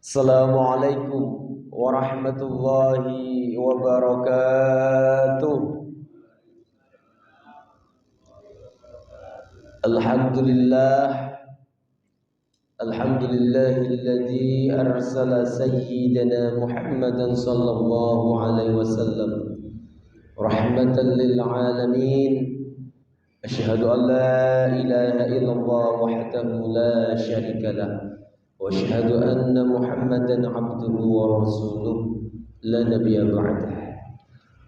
Assalamualaikum warahmatullahi wabarakatuh. Alhamdulillah, alhamdulillahilladzi arsala sayyidana Muhammadan sallallahu alaihi wasallam rahmatan lil alamin. Asyhadu an la ilaha illallah wahdahu la syarika lah. واشهد ان محمدا عبده ورسوله لا نبي بعده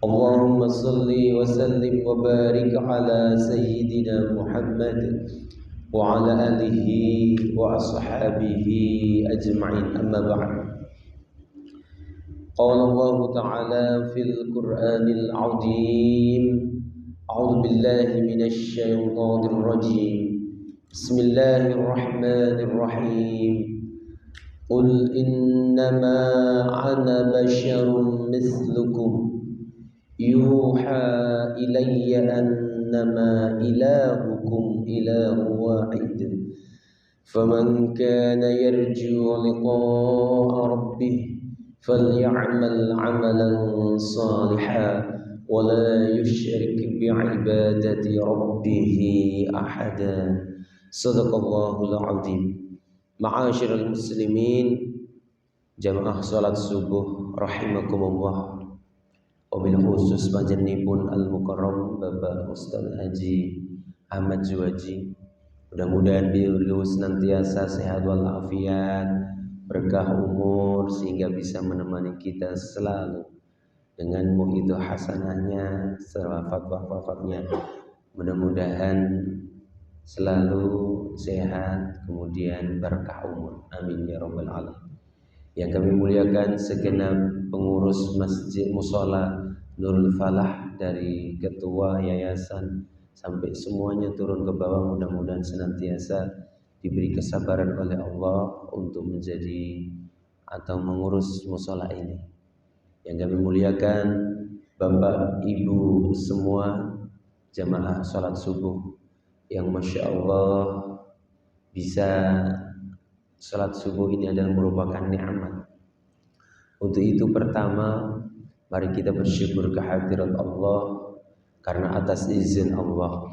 اللهم صل وسلم وبارك على سيدنا محمد وعلى اله واصحابه اجمعين اما بعد قال الله تعالى في القران العظيم اعوذ بالله من الشيطان الرجيم بسم الله الرحمن الرحيم قل إنما أنا بشر مثلكم يوحى إلي أنما إلهكم إله واحد فمن كان يرجو لقاء ربه فليعمل عملا صالحا ولا يشرك بعبادة ربه أحدا صدق الله العظيم. Ma'asyiral muslimin, jamaah salat subuh rahimakumullah. Wabil khusus panjenenganipun al-mukarram Bapak Ustaz Haji Ahmad Zuwaji. Mudah-mudahan beliau senantiasa sehat walafiat, berkah umur sehingga bisa menemani kita selalu dengan mu'idah hasanahnya serta fatwa-fatwanya. Mudah-mudahan selalu sehat, kemudian berkah umur. Amin ya rabbal alamin. Yang kami muliakan segenap pengurus Masjid Mushola Nurul Falah, dari ketua yayasan sampai semuanya turun ke bawah, mudah-mudahan senantiasa diberi kesabaran oleh Allah untuk menjadi atau mengurus mushola ini. Yang kami muliakan Bapak Ibu semua jamaah salat subuh yang Masya Allah bisa salat subuh ini adalah merupakan nikmat. Untuk itu pertama, mari kita bersyukur kehadirat Allah, karena atas izin Allah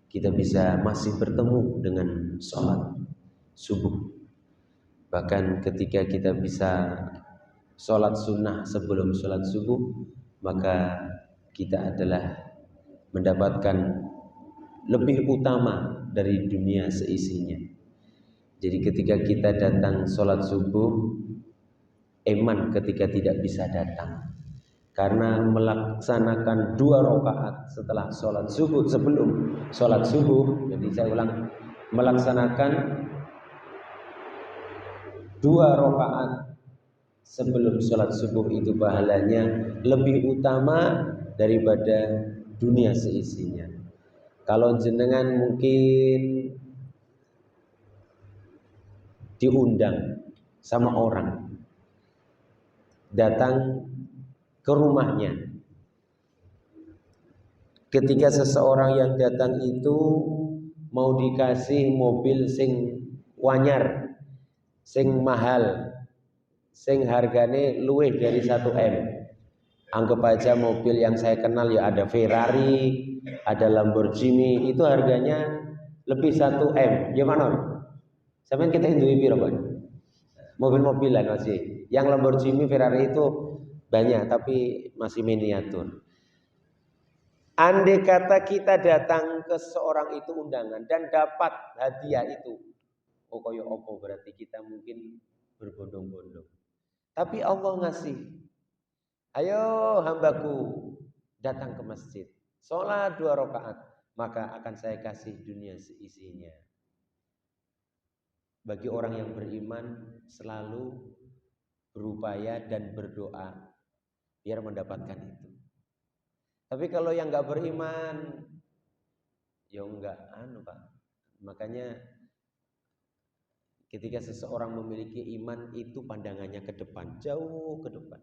kita bisa masih bertemu dengan salat subuh. Bahkan ketika kita bisa salat sunnah sebelum salat subuh, maka kita adalah mendapatkan lebih utama dari dunia seisinya. Jadi ketika kita datang sholat subuh, eman ketika tidak bisa datang, karena melaksanakan 2 rakaat setelah sholat subuh, sebelum sholat subuh. Jadi saya ulang, melaksanakan 2 rakaat sebelum sholat subuh itu pahalanya lebih utama daripada dunia seisinya. Kalau jenengan mungkin diundang sama orang datang ke rumahnya, ketika seseorang yang datang itu mau dikasih mobil sing wanyar, sing mahal, sing hargane luwih dari 1M. Anggap aja mobil yang saya kenal ya ada Ferrari, ada Lamborghini, itu harganya lebih 1M. Gimana? Sampeyan kita duwe piro, Pak? Mobil-mobilan masih. Yang Lamborghini, Ferrari itu banyak tapi masih miniatur. Andai kata kita datang ke seorang itu undangan dan dapat hadiah itu, oh koyo opo, berarti kita mungkin berbondong-bondong. Tapi Allah ngasih, ayo hambaku datang ke masjid, sholat 2 rakaat, maka akan saya kasih dunia seisinya. Bagi orang yang beriman selalu berupaya dan berdoa biar mendapatkan itu. Tapi kalau yang nggak beriman, ya nggak Pak. Makanya ketika seseorang memiliki iman itu pandangannya ke depan, jauh ke depan.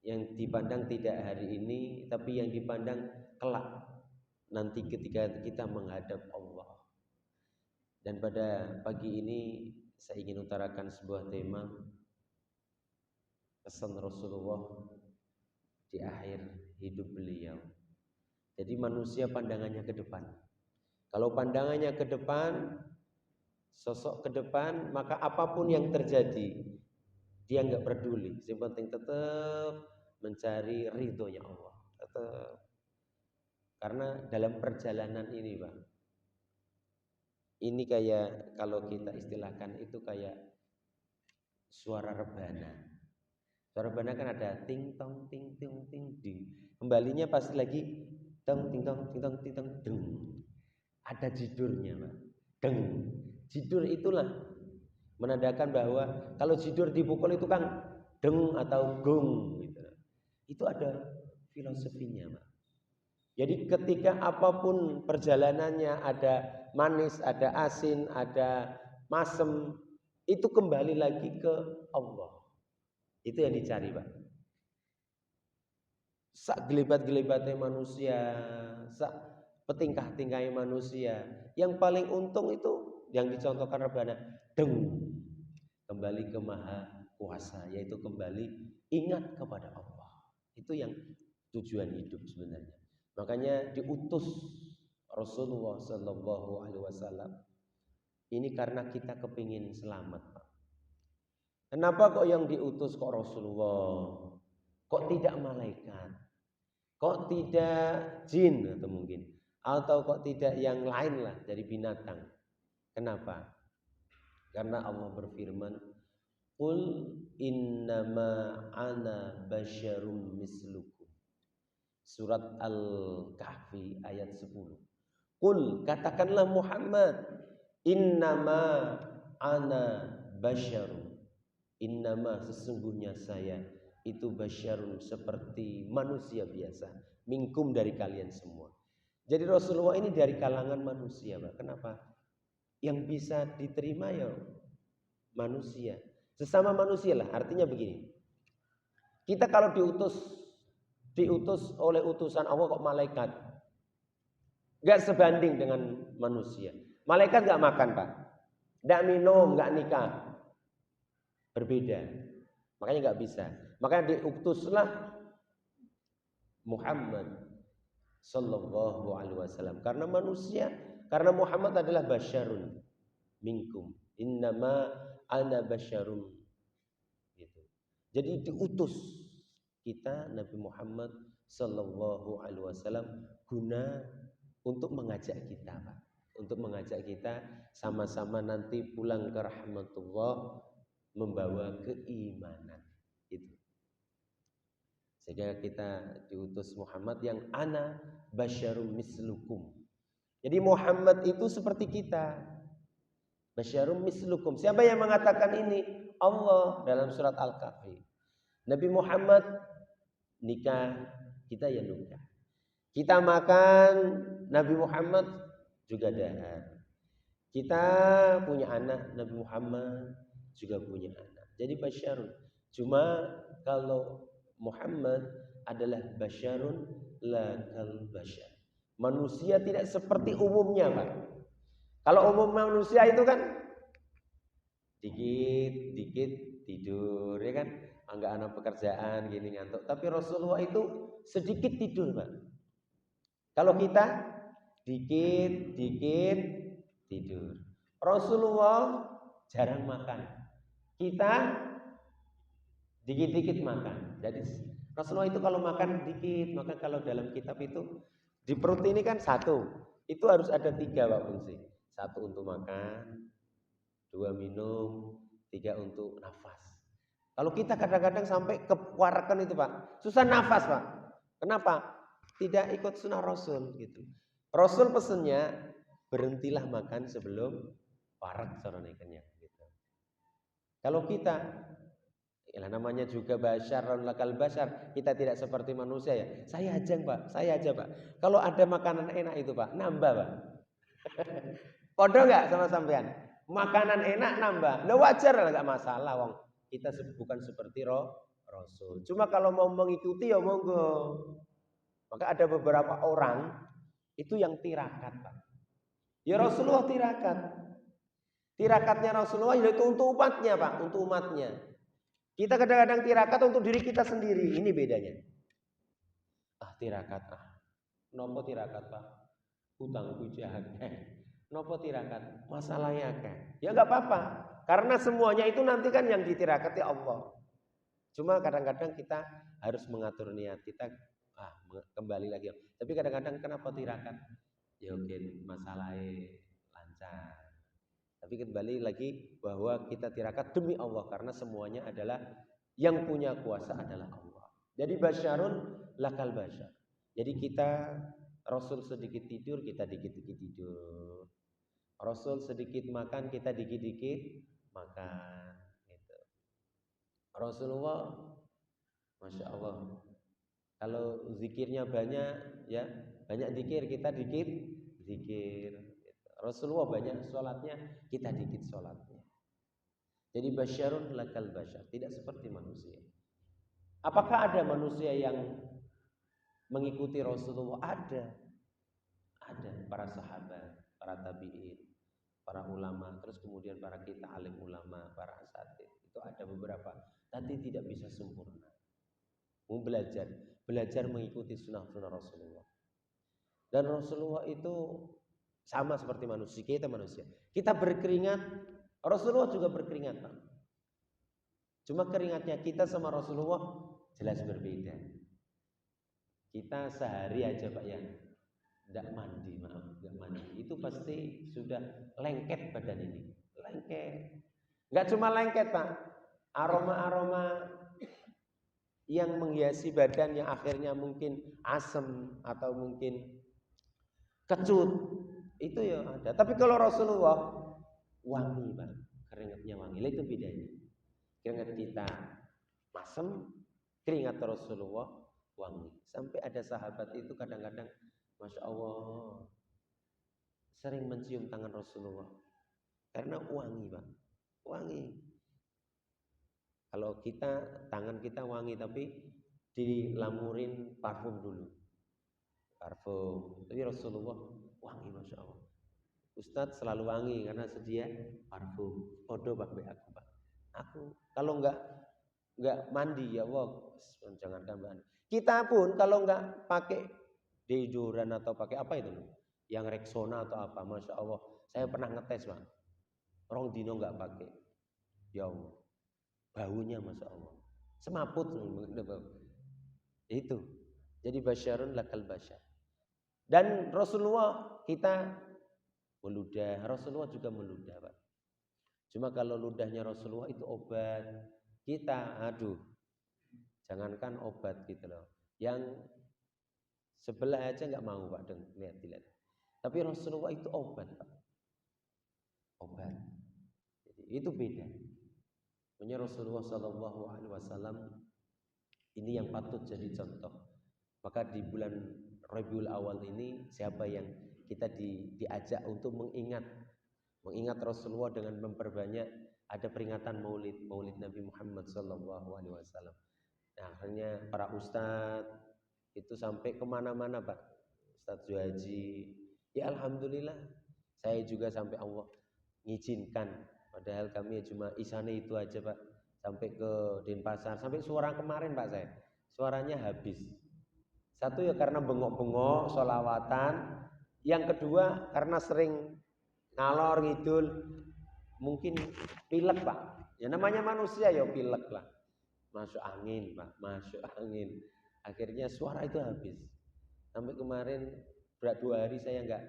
Yang dipandang tidak hari ini, tapi yang dipandang kelak nanti ketika kita menghadap Allah. Dan pada pagi ini saya ingin utarakan sebuah tema pesan Rasulullah di akhir hidup beliau. Jadi manusia pandangannya ke depan. Kalau pandangannya ke depan, sosok ke depan, maka apapun yang terjadi dia nggak peduli. Yang penting tetap mencari ridhonya Allah. Tetap. Karena dalam perjalanan ini, Pak, ini kayak kalau kita istilahkan itu kayak suara rebana. Suara rebana kan ada ting tong ting ting ting ding. Kembalinya pasti lagi tong ting tong ting tong ting tong deng. Ada jidurnya, Pak. Deng. Jidur itulah menandakan bahwa kalau jidur dipukul itu kan deng atau gong gitu. Itu ada filosofinya, Pak. Jadi ketika apapun perjalanannya, ada manis, ada asin, ada masem, itu kembali lagi ke Allah. Itu yang dicari, Pak. Sak gelibat-gelibatnya manusia, sak petingkah-tingkahnya manusia, yang paling untung itu yang dicontohkan Rabbana, deng, kembali ke Maha Kuasa, yaitu kembali ingat kepada Allah. Itu yang tujuan hidup sebenarnya. Makanya diutus Rasulullah Sallallahu Alaihi Wasallam ini karena kita kepingin selamat, Pak. Kenapa kok yang diutus kok Rasulullah? Kok tidak malaikat? Kok tidak jin atau mungkin? Atau kok tidak yang lain lah dari binatang? Kenapa? Karena Allah berfirman, "Qul innama ana basyarum mislukum." Surat Al-Kahfi ayat 10. Qul, katakanlah Muhammad, innama ana basyarum. Innama, sesungguhnya saya itu basyarun, seperti manusia biasa, minkum, dari kalian semua. Jadi Rasulullah ini dari kalangan manusia, Pak. Kenapa? Yang bisa diterima ya manusia, sesama manusia lah. Artinya begini, kita kalau diutus oleh utusan Allah kok malaikat, gak sebanding dengan manusia. Malaikat gak makan, Pak, gak minum, gak nikah, berbeda. Makanya gak bisa. Makanya diutuslah Muhammad Sallallahu Alaihi Wasallam karena manusia, karena Muhammad adalah basyarun minkum, innama ana basyarun gitu. Jadi diutus kita Nabi Muhammad Sallallahu Alaihi Wasallam guna untuk mengajak kita, Pak, untuk mengajak kita sama-sama nanti pulang ke rahmatullah membawa keimanan itu. Sehingga kita diutus Muhammad yang ana basyarum mislukum. Jadi Muhammad itu seperti kita. Basyarum mislukum. Siapa yang mengatakan ini? Allah dalam surat Al-Kahfi. Nabi Muhammad nikah, kita ya nikah. Kita makan, Nabi Muhammad juga dahar. Kita punya anak, Nabi Muhammad juga punya anak. Jadi basyarun. Cuma kalau Muhammad adalah basyarun la kal basyar. Manusia tidak seperti umumnya, Pak. Kalau umum manusia itu kan dikit tidur, ya kan? Enggak ada pekerjaan, gini ngantuk. Tapi Rasulullah itu sedikit tidur, Pak. Kalau kita dikit tidur. Rasulullah jarang makan. Kita dikit-dikit makan. Jadi Rasulullah itu kalau makan dikit, maka kalau dalam kitab itu di perut ini kan satu, itu harus ada 3, Pak fungsi. 1 untuk makan, 2 minum, 3 untuk nafas. Kalau kita kadang-kadang sampai kewarakan itu, Pak, susah nafas, Pak. Kenapa? Tidak ikut sunnah Rasul gitu. Rasul pesennya berhentilah makan sebelum warak sorone kenyang gitu. Kalau kita ya namanya juga basyarun lakal basyar, kita tidak seperti manusia ya. Saya aja, Pak, saya aja, Pak. Kalau ada makanan enak itu, Pak, nambah, Pak. Podo enggak sama sampean? Makanan enak nambah. Lah wajar lah, enggak masalah wong. Kita bukan seperti Rasul. Cuma kalau mau mengikuti ya monggo. Maka ada beberapa orang itu yang tirakat, Pak. Ya Rasulullah tirakat. Tirakatnya Rasulullah itu untuk umatnya, Pak, untuk umatnya. Kita kadang-kadang tirakat untuk diri kita sendiri. Ini bedanya. Tirakat nopo tirakat, Pak? Hutang jahat. Nopo tirakat? Masalahnya kan. Ya enggak apa-apa. Karena semuanya itu nanti kan yang ditirakati Allah. Cuma kadang-kadang kita harus mengatur niat kita. Kembali lagi. Tapi kadang-kadang kenapa tirakat? Ya mungkin masalahnya lancar. Tapi kembali lagi bahwa kita tirakat demi Allah karena semuanya adalah yang punya kuasa adalah Allah. Jadi basyarun lakal basyar. Jadi kita Rasul sedikit tidur, kita dikit-dikit tidur. Rasul sedikit makan, kita dikit-dikit makan. Gitu. Rasulullah, masya Allah. Kalau zikirnya banyak, ya banyak zikir, kita dikit zikir. Rasulullah banyak sholatnya, kita dikit sholatnya. Jadi basyarun lakal basyar, tidak seperti manusia. Apakah ada manusia yang mengikuti Rasulullah? Ada para sahabat, para tabi'in, para ulama, terus kemudian para kita alim ulama, para asatid. Itu ada beberapa, tapi tidak bisa sempurna. Mau belajar mengikuti sunnah Rasulullah. Dan Rasulullah itu sama seperti manusia, kita manusia. Kita berkeringat, Rasulullah juga berkeringat, Pak. Cuma keringatnya kita sama Rasulullah jelas berbeda. Kita sehari aja, Pak, ya enggak mandi, enggak mandi. Itu pasti sudah lengket badan ini. Lengket. Enggak cuma lengket, Pak. Aroma-aroma yang menghiasi badan yang akhirnya mungkin asam atau mungkin kecut, itu ya ada. Tapi kalau Rasulullah wangi, Pak, keringatnya wangi. Itu bedanya. Keringat kita masam, keringat Rasulullah wangi. Sampai ada sahabat itu kadang-kadang, masya Allah, sering mencium tangan Rasulullah karena wangi, Pak, wangi. Kalau kita tangan kita wangi tapi dilamurin parfum dulu, parfum. Tapi Rasulullah wangi, masya Allah. Ustadz selalu wangi karena sedia parfum. Odo Pak, aku, Pak. Aku kalau enggak mandi ya Allah, jangankan mandi. Kita pun kalau enggak pakai deodoran atau pakai apa itu, yang Rexona atau apa, masya Allah. Saya pernah ngetes, Pak. Rong dino enggak pakai. Ya Allah, baunya masya Allah. Semaput itu. Jadi basyarun lakal basyar. Dan Rasulullah kita meludah, Rasulullah juga meludah, Pak. Cuma kalau ludahnya Rasulullah itu obat, kita jangankan obat gitu loh. Yang sebelah aja nggak mau, Pak, lihat. Tapi Rasulullah itu obat, Pak. Obat. Jadi itu beda. Punya Rasulullah Shallallahu Alaihi Wasallam ini yang patut jadi contoh. Maka di bulan Rabiul Awal ini siapa yang kita diajak untuk mengingat Rasulullah dengan memperbanyak ada peringatan Maulid Nabi Muhammad Sallallahu Alaihi Wasallam. Nah, akhirnya para ustadz itu sampai kemana-mana, Pak. Ustadz Zuhaji, ya alhamdulillah, saya juga sampai Allah ngizinkan. Padahal kami cuma isane itu aja, Pak. Sampai ke Denpasar, sampai suara kemarin, Pak, suaranya habis. Satu ya karena bengok-bengok, sholawatan. Yang kedua karena sering ngalor ngidul, mungkin pilek, Pak. Ya namanya manusia ya pilek lah. Masuk angin, Pak, masuk angin. Akhirnya suara itu habis. Sampai kemarin berat 2 hari saya enggak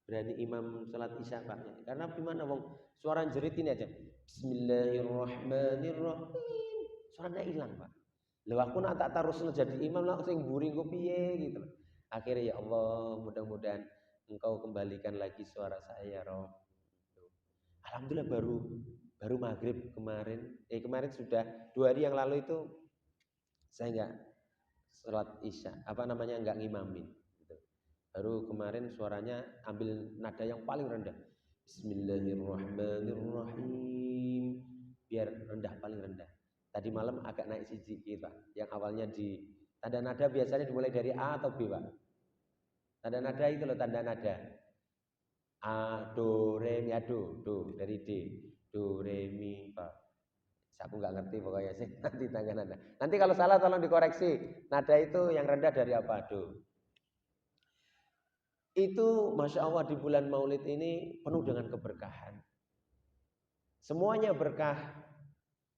berani imam salat isya, Pak. Karena gimana, wong suara jerit ini aja. Bismillahirrahmanirrahim. Suaranya hilang, Pak. Lha aku nak tak tarusno jadi imam lah sing mburi engko piye gitu. Akhirnya ya Allah, mudah-mudahan Engkau kembalikan lagi suara saya, Roh. Alhamdulillah baru maghrib kemarin. Kemarin sudah 2 hari yang lalu itu saya enggak sholat isya, enggak ngimamin. Gitu. Baru kemarin suaranya ambil nada yang paling rendah. Bismillahirrahmanirrahim. Biar rendah, paling rendah. Tadi malam agak naik sedikit, Pak. Yang awalnya di tanda nada biasanya dimulai dari A atau B, Pak. Tanda nada itu loh, tanda nada. A, do, re, mi, do dari D, do, re, mi, fa. Aku nggak ngerti pokoknya sih, nanti tanya nada. Nanti kalau salah tolong dikoreksi. Nada itu yang rendah dari apa? Do. Itu Masya Allah di bulan Maulid ini penuh dengan keberkahan. Semuanya berkah,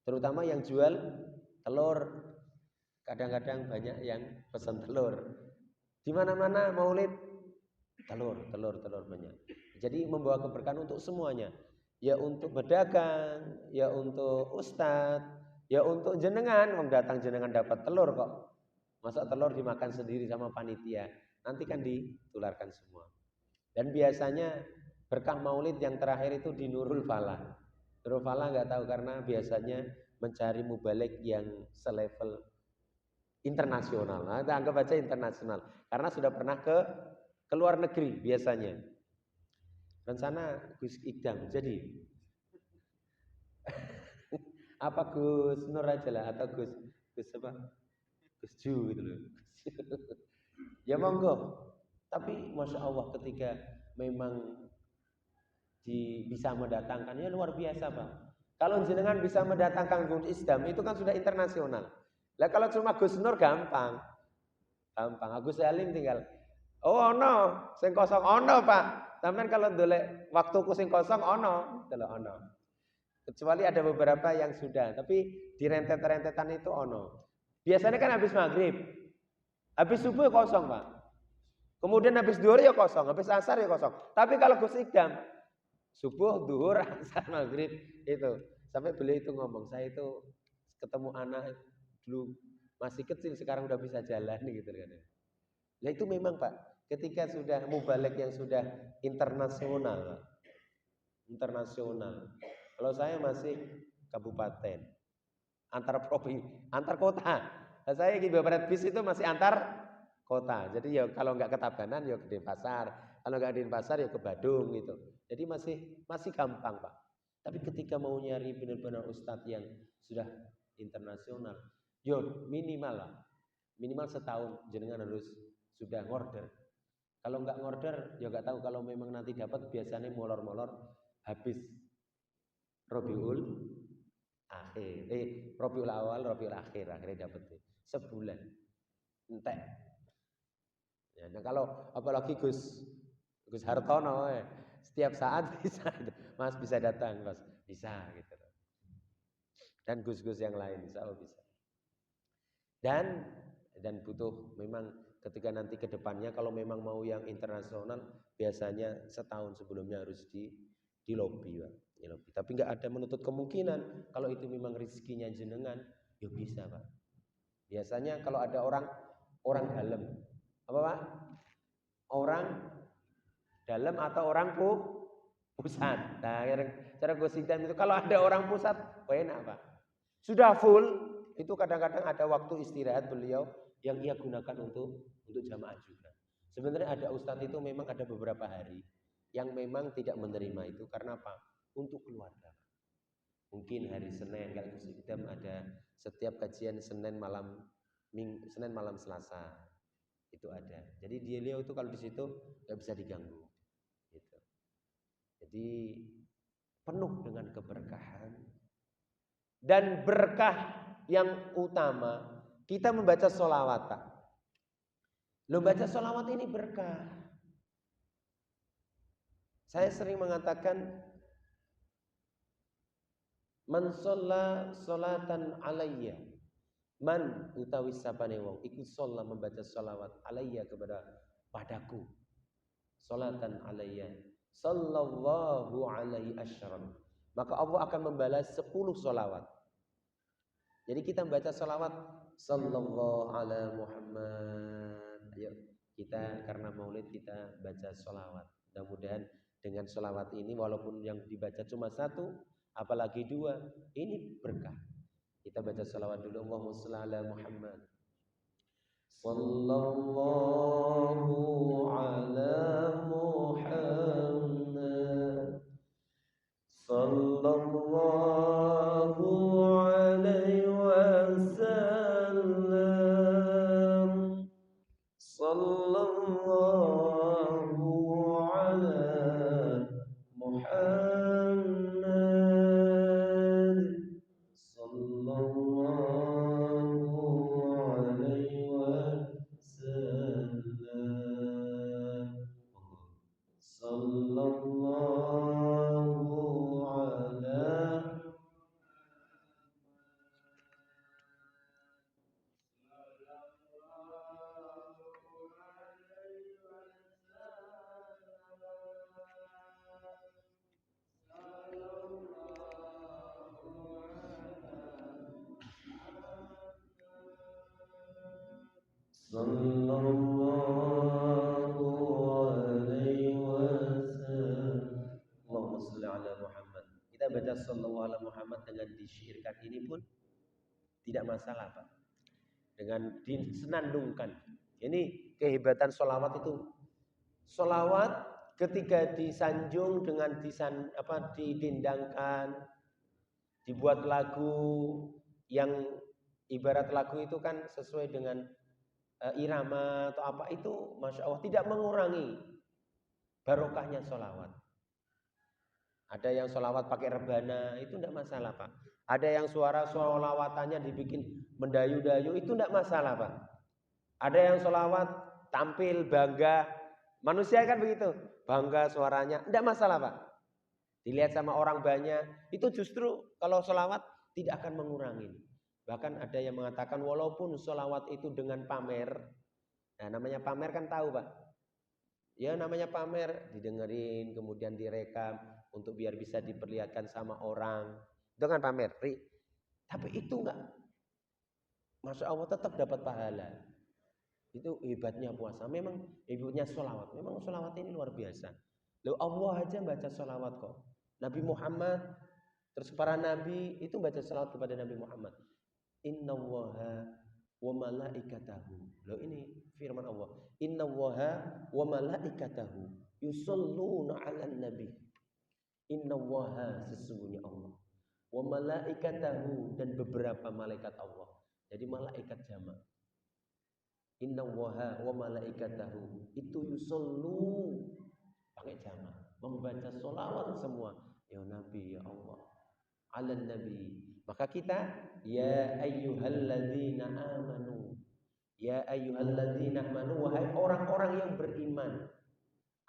terutama yang jual telur. Kadang-kadang banyak yang pesan telur. Di mana-mana Maulid telur banyak. Jadi membawa keberkahan untuk semuanya. Ya untuk berdagang, ya untuk ustadz, ya untuk jenengan. Wong datang jenengan dapat telur kok. Masa telur dimakan sendiri sama panitia. Nanti kan ditularkan semua. Dan biasanya berkah Maulid yang terakhir itu di Nurul Falah. Nurul Falah nggak tahu karena biasanya mencari mubalik yang selevel internasional. Nah, kita anggap aja internasional karena sudah pernah ke luar negeri biasanya. Rencana Gus Ikdam jadi apa Gus Nur aja lah atau Gus apa? Gus Ju gitu loh. Ya monggo. Tapi Masya Allah ketika memang bisa mendatangkan ya luar biasa Pak. Kalau jenengan bisa mendatangkan Gus Ikdam itu kan sudah internasional. Lah kalau cuma Gus Nur gampang. Gampang. Agus Salim tinggal. Oh ono, sing kosong ono Pak. Sampeyan kalau ndolek waktuku sing kosong ono, delok ono. Kecuali ada beberapa yang sudah, tapi di rentet-rentetan itu ono. Biasanya kan habis maghrib, habis subuh kosong Pak. Kemudian habis duhur ya kosong, habis asar ya kosong. Tapi kalau Gus Ikdam, subuh, duhur, asar, maghrib itu. Sampai beliau itu ngomong, saya itu ketemu anak dulu masih kecil sekarang udah bisa jalan gitu kan. Nah itu memang Pak, ketika sudah mubalek yang sudah internasional, Pak. Internasional. Kalau saya masih kabupaten, antar provinsi, antar kota. Nah, saya di Barat bis itu masih antar kota. Jadi ya kalau nggak ke Tabanan ya ke Denpasar, kalau nggak di Denpasar ya ke Badung gitu. Jadi masih gampang Pak. Tapi ketika mau nyari benar-benar ustadz yang sudah internasional, yo minimal lah, minimal setahun jenengan harus sudah ngorder. Kalau nggak ngorder ya nggak tahu, kalau memang nanti dapat biasanya molor-molor habis Rabiul akhir, Rabiul awal, Rabiul akhir, akhirnya dapat sebulan entek. Ya, nah kalau apalagi Gus Hartono setiap saat bisa, Mas bisa datang Mas, bisa gitu. Dan Gus-Gus yang lain insya Allah bisa. Dan butuh memang ketika nanti ke depannya kalau memang mau yang internasional biasanya setahun sebelumnya harus di lobby Pak. Di lobby. Tapi nggak ada menutup kemungkinan kalau itu memang rezekinya jenengan ya bisa Pak. Biasanya kalau ada orang dalam apa Pak? Orang dalam atau orang pusat. Nah, cara gosidan itu kalau ada orang pusat enak Pak. Sudah full itu kadang-kadang ada waktu istirahat beliau yang ia gunakan untuk jamaah juga. Sebenarnya ada ustadz itu memang ada beberapa hari yang memang tidak menerima itu karena apa? Untuk keluarga. Mungkin hari Senin kalau Gus ada setiap kajian Senin malam Selasa itu ada. Jadi beliau itu kalau di situ nggak bisa diganggu. Gitu. Jadi penuh dengan keberkahan dan berkah yang utama kita membaca sholawat. Lo baca sholawat ini berkah. Saya sering mengatakan man sholla sholatan alayya, man utawi sapane wong iku sholla membaca sholawat alayya kepada padaku, sholatan alayya sallallahu alaihi asyram, maka Allah akan membalas 10 sholawat. Jadi kita membaca sholawat sallallahu ala Muhammad. Ayo kita karena maulid kita baca sholawat. Mudah-mudahan dengan sholawat ini walaupun yang dibaca cuma satu, apalagi dua, ini berkah. Kita baca sholawat dulu. Allahumma sholli ala Muhammad. Sallallahu ala Muhammad. Sallallahu alaihi wasallam. Sallallahu ala Sallallahu alaihi wasallam. Allahumma shalli ala Muhammad. Kita baca sallallahu ala Muhammad dengan disyairkan ini pun tidak masalah, Pak. Dengan disenandungkan. Ini kehebatan sholawat itu. Sholawat ketika disanjung dengan didendangkan, dibuat lagu yang ibarat lagu itu kan sesuai dengan irama atau apa itu, masya Allah tidak mengurangi barokahnya sholawat. Ada yang sholawat pakai rebana, itu tidak masalah, Pak. Ada yang suara sholawatannya dibikin mendayu-dayu, itu tidak masalah, Pak. Ada yang sholawat tampil bangga, manusia kan begitu, bangga suaranya, tidak masalah, Pak. Dilihat sama orang banyak, itu justru kalau sholawat tidak akan mengurangi. Bahkan ada yang mengatakan walaupun sholawat itu dengan pamer, nah namanya pamer kan tahu, Pak. Ya namanya pamer, didengerin, kemudian direkam untuk biar bisa diperlihatkan sama orang. Itu kan pamer. Tapi itu enggak, masya Allah tetap dapat pahala. Itu hebatnya puasa. Memang hebatnya sholawat. Memang sholawat ini luar biasa. Loh Allah aja baca sholawat kok. Nabi Muhammad, terus para nabi itu baca sholawat kepada Nabi Muhammad. Innallaha wa malaikatahu. Loh ini firman Allah. Innallaha wa malaikatahu yusholluna 'alan nabi. Innallaha sesungguhnya Allah. Wa malaikatahu dan beberapa malaikat Allah. Jadi malaikat jamak. Innallaha wa malaikatahu itu yusollu pakai jamak, membaca sholawat semua ya Nabi ya Allah ala nabi. Maka kita ya ayyuhalladzina amanu, ya ayyuhalladzina amanu, wahai orang-orang yang beriman,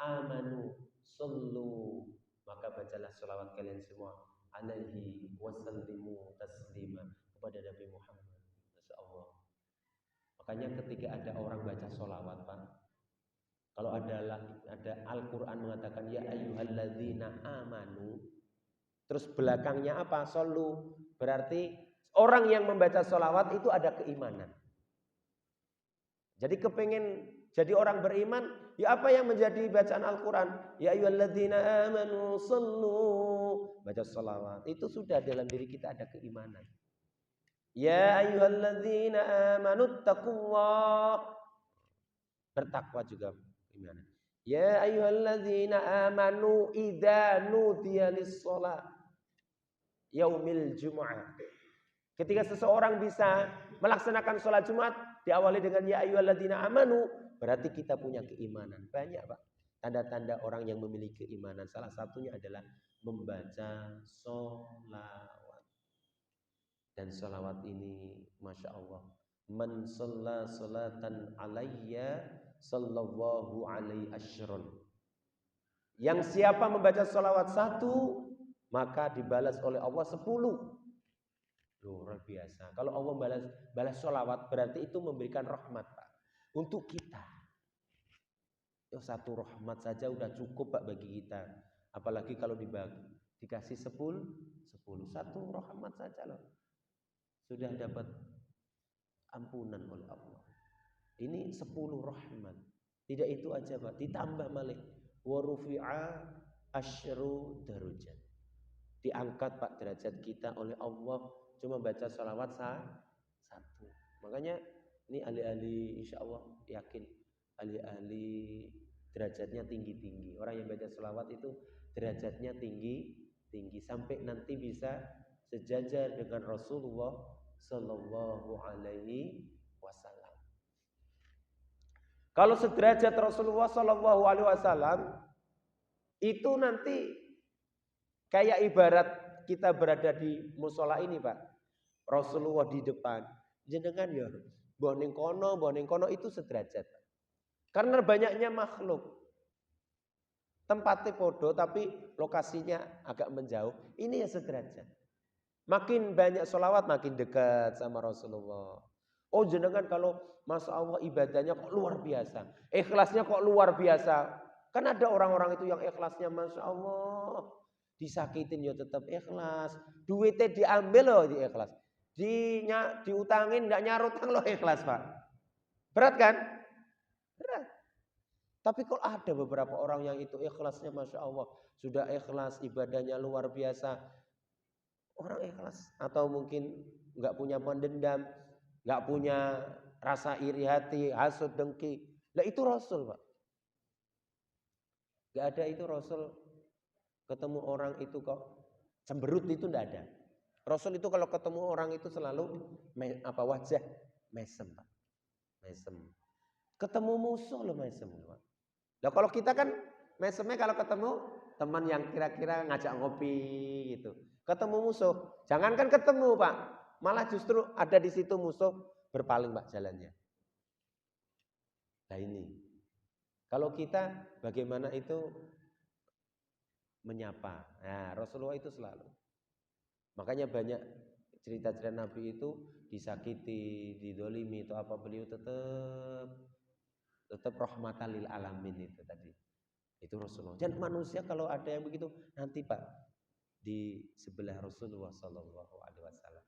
amanu sallu, maka bacalah sholawat kalian semua alaihi wasallimu taslima kepada Nabi Muhammad. Masya Allah. Makanya ketika ada orang baca sholawat, Pak, kalau ada Al-Quran mengatakan ya ayyuhalladzina amanu, terus belakangnya apa? Shollu, berarti orang yang membaca sholawat itu ada keimanan. Jadi kepengen jadi orang beriman, ya apa yang menjadi bacaan Al-Quran? Ya ayyuhalladzina amanu shollu, baca sholawat. Itu sudah dalam diri kita ada keimanan. Ya ayyuhalladzina amanu taqullah, bertakwa juga iman. Ya ayyuhalladzina amanu idza nudiya lis-shalah yaumil jumu'ah. Ketika seseorang bisa melaksanakan sholat Jumat diawali dengan ya ayyuhalladzina amanu, berarti kita punya keimanan. Banyak, Pak, tanda-tanda orang yang memiliki keimanan. Salah satunya adalah membaca sholawat. Dan sholawat ini masya Allah, man shalla sholatan alayya sallallahu alaihi asyron. Yang siapa membaca sholawat 1, maka dibalas oleh Allah 10. Luar biasa. Kalau Allah balas sholawat, berarti itu memberikan rahmat, Pak, untuk kita. Ya, 1 rahmat saja udah cukup, Pak, bagi kita. Apalagi kalau dikasih 10, 1 rahmat saja loh, sudah dapat ampunan oleh Allah. Ini 10 rahmat. Tidak itu aja, Pak, ditambah malik wa rufi'a asyru darajat. Diangkat, Pak, derajat kita oleh Allah cuma baca sholawat 1. Makanya ini ahli-ahli, insya Allah yakin ahli-ahli derajatnya tinggi-tinggi. Orang yang baca sholawat itu derajatnya tinggi sampai nanti bisa sejajar dengan Rasulullah Sallallahu Alaihi Wasallam. Kalau sederajat Rasulullah Sallallahu Alaihi Wasallam itu nanti kayak ibarat kita berada di musola ini, Pak. Rasulullah di depan, jenengan ya boning kono itu sederajat. Karena banyaknya makhluk. Tempatnya podo tapi lokasinya agak menjauh. Ini ya sederajat. Makin banyak sholawat makin dekat sama Rasulullah. Oh jenengan kalau masya Allah ibadahnya kok luar biasa, ikhlasnya kok luar biasa. Kan ada orang-orang itu yang ikhlasnya masya Allah, disakitin ya tetap ikhlas, duitnya diambil loh di ikhlas, diutangin nggak nyarutang loh ikhlas, Pak. Berat kan? Berat. Tapi kalau ada beberapa orang yang itu ikhlasnya Masya Allah. Sudah ikhlas, ibadahnya luar biasa. Orang ikhlas. Atau mungkin nggak punya pendendam. Nggak punya rasa iri hati, hasud, dengki. Nah itu Rasul Pak. Nggak ada itu Rasul. Ketemu orang itu kok cemberut itu nggak ada. Rasul itu kalau ketemu orang itu selalu wajah mesem Pak. Mesem. Ketemu musuh loh mesem Pak. Nah kalau kita kan mesemnya kalau ketemu teman yang kira-kira ngajak ngopi gitu. Ketemu musuh, jangankan ketemu Pak, malah justru ada di situ musuh berpaling Pak jalannya. Nah ini, kalau kita bagaimana itu menyapa. Nah Rasulullah itu selalu. Makanya banyak cerita-cerita Nabi itu disakiti, didolimi itu apa beliau tetap rahmatan lil alamin itu tadi. Itu Rasulullah. Dan manusia kalau ada yang begitu nanti Pak di sebelah Rasulullah Sallallahu Alaihi Wasallam.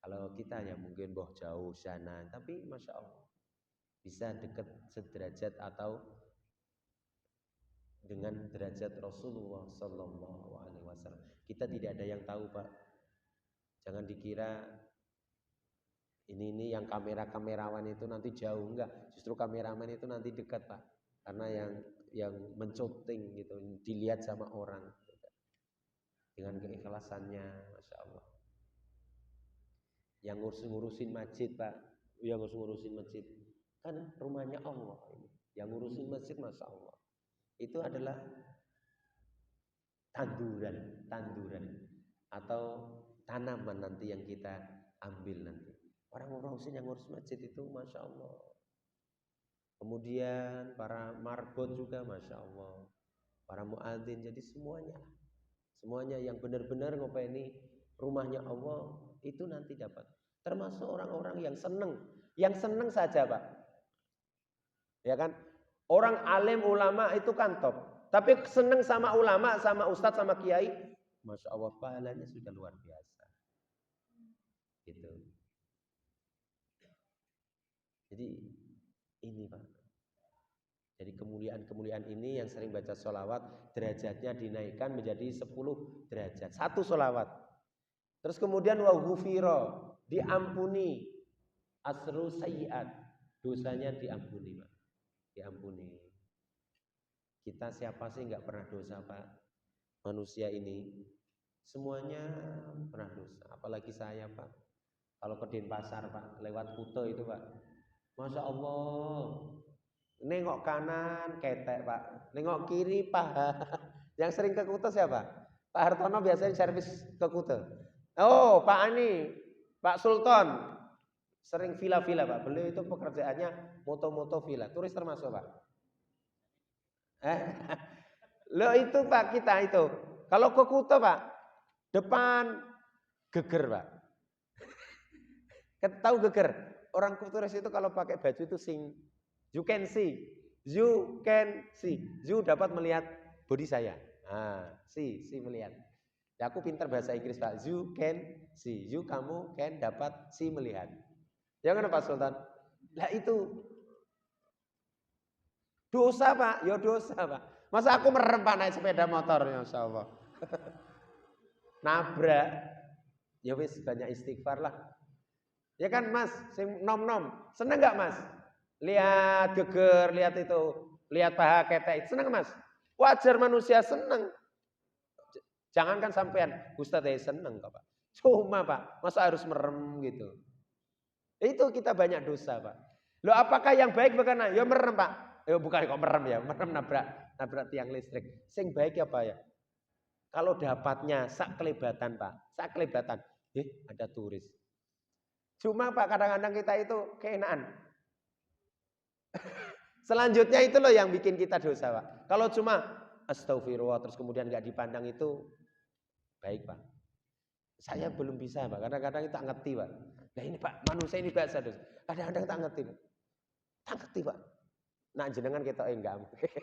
Kalau kita ya mungkin jauh sana, tapi Masya Allah bisa dekat sederajat atau dengan derajat Rasulullah Sallallahu Alaihi Wasallam. Kita tidak ada yang tahu Pak. Jangan dikira ini yang kamerawan itu nanti jauh, enggak. Justru kameramen itu nanti dekat Pak. Karena yang mencuting gitu dilihat sama orang dengan keikhlasannya, Masya Allah. Yang ngurusin masjid Pak, yang ngurusin masjid kan rumahnya Allah ini. Yang ngurusin masjid Masya Allah itu adalah tanduran atau tanaman nanti yang kita ambil nanti. Orang-orang yang ngurus masjid itu Masya Allah. Kemudian para marbot juga Masya Allah. Para muadzin, jadi semuanya yang benar-benar ngopeni rumahnya Allah itu nanti dapat. Termasuk orang-orang yang seneng saja Pak. Ya kan? Orang alim ulama itu kan top. Tapi seneng sama ulama, sama ustadz, sama kiai, Masya Allah pahalanya sudah luar biasa. Gitu. Jadi ini Pak. Jadi kemuliaan-kemuliaan ini yang sering baca sholawat, derajatnya dinaikkan menjadi 10 derajat. 1 sholawat. Terus kemudian wa ghufira, diampuni asru sayyiat, dosanya diampuni Pak. Diampuni. Kita siapa sih nggak pernah dosa Pak? Manusia ini semuanya pernah dosa. Apalagi saya Pak. Kalau ke Denpasar Pak, lewat Kuta itu Pak, Masya Allah, nengok kanan ketek Pak, nengok kiri paha. Yang sering ke Kuta siapa? Pak Hartono biasanya servis ke Kuta. Oh Pak Ani, Pak Sultan sering villa-villa Pak. Beliau itu pekerjaannya moto-moto villa. Turis termasuk Pak. Lo itu Pak kita itu. Kalau ke Kuta Pak, depan geger Pak. Tahu geger? Orang turis itu kalau pakai baju itu you can see. You dapat melihat body saya. See melihat. Ya, aku pintar bahasa Inggris Pak. You can see. You kamu can dapat see melihat. Ya kan Pak Sultan? Lah itu dosa Pak. Ya dosa Pak. Masa aku merem Pak naik sepeda motor ya Masya Allah. Nabrak. Ya wis banyak istighfar lah. Ya kan Mas, nom-nom, seneng gak Mas? Lihat geger, lihat itu, lihat paha ketek, seneng Mas? Wajar manusia seneng. Jangankan sampean, Ustadz seneng kok Pak. Cuma Pak, masa harus merem gitu. Itu kita banyak dosa Pak. Loh apakah yang baik bagaimana? Ya merem Pak. Bukan kok merem ya, merem nabrak tiang listrik. Sing baik apa ya? Kalau dapatnya sak kelebatan Pak, sak kelebatan. Ada turis. Cuma Pak kadang-kadang kita itu keenaan. Selanjutnya itu loh yang bikin kita dosa Pak. Kalau cuma astagfirullah terus kemudian nggak dipandang itu baik Pak. Saya belum bisa Pak. Kadang-kadang kita ngerti Pak. Nah ini Pak manusia ini biasa dosa. Kadang-kadang tak ngerti Pak. Tak ngerti Pak. Nah jenengan kita enggak mungkin.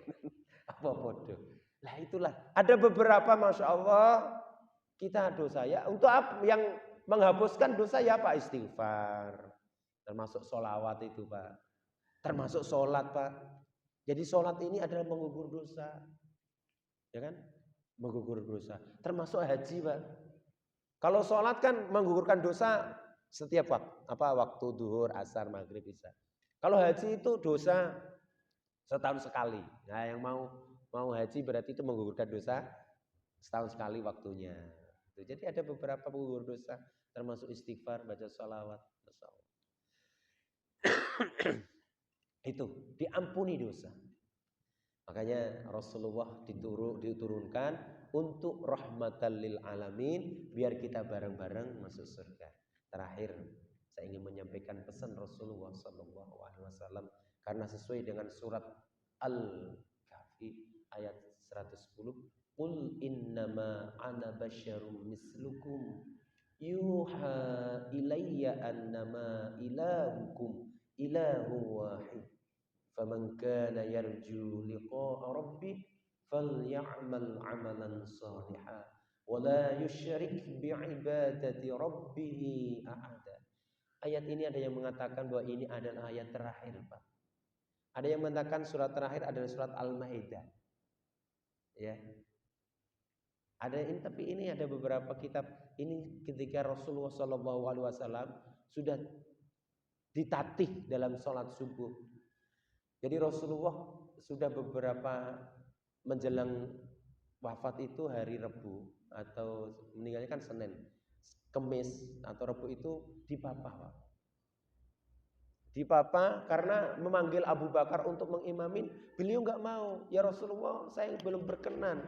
Apa bodoh. Lah itulah. Ada beberapa Masya Allah kita dosa ya. Untuk apa yang menghapuskan dosa ya Pak istighfar. Termasuk sholawat itu Pak. Termasuk sholat, Pak. Jadi sholat ini adalah menggugur dosa. Ya kan? Menggugur dosa. Termasuk haji, Pak. Kalau sholat kan menggugurkan dosa setiap waktu duhur, asar, maghrib, isya. Kalau haji itu dosa setahun sekali. Nah, yang mau haji berarti itu menggugurkan dosa setahun sekali waktunya. Jadi ada beberapa penggugur dosa, termasuk istighfar, baca sholawat. Itu diampuni dosa. Makanya Rasulullah diturunkan untuk rahmatan lil alamin, biar kita bareng-bareng masuk surga. Terakhir saya ingin menyampaikan pesan Rasulullah SAW karena sesuai dengan surat Al-Kahfi ayat 110, qul innama ana basyarum mislukum yuha ilayya annama ilahukum ilahu wahid faman kana yarju liqa'a rabbih falyamal 'amalan shalihan wa la yusyrik bi'ibadati rabbih ahada. Ayat ini ada yang mengatakan bahwa ini adalah ayat terakhir, Pak. Ada yang mengatakan surat terakhir adalah surat Al-Maidah. Ya. Ada ini, tapi ini ada beberapa kitab ini ketika Rasulullah SAW sudah ditatih dalam sholat subuh. Jadi Rasulullah sudah beberapa menjelang wafat itu hari Rebu atau meninggalnya kan Senin, Kemis atau Rebu itu dipapah. Dipapah karena memanggil Abu Bakar untuk mengimamin, beliau nggak mau. Ya Rasulullah, saya belum berkenan.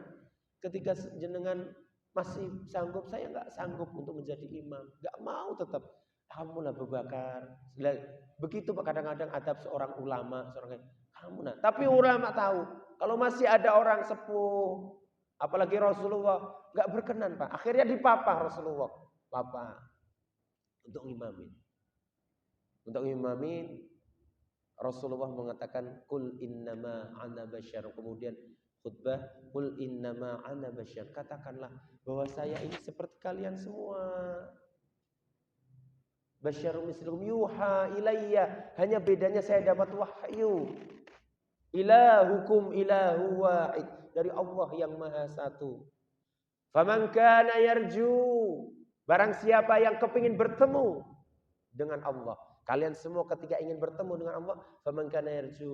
Ketika jenengan masih sanggup, saya nggak sanggup untuk menjadi imam. Nggak mau tetap. Kamu lah Abu Bakar. Begitu Pak, kadang-kadang adab seorang ulama, kamu nah. Tapi ulama tahu kalau masih ada orang sepuh, apalagi Rasulullah, nggak berkenan Pak. Akhirnya dipapah Rasulullah, papa untuk imamin. Untuk imamin Rasulullah mengatakan kul innama ana basyar. Kemudian khutbah kul innama ana basyar. Katakanlah bahwa saya ini seperti kalian semua. Basyarum mislukum yuha ilayya. Hanya bedanya saya dapat wahyu. Ilahukum ilahu wahid. Dari Allah yang maha satu. Faman kana yarju. Barang siapa yang kepingin bertemu dengan Allah. Kalian semua ketika ingin bertemu dengan Allah, faman kana yarju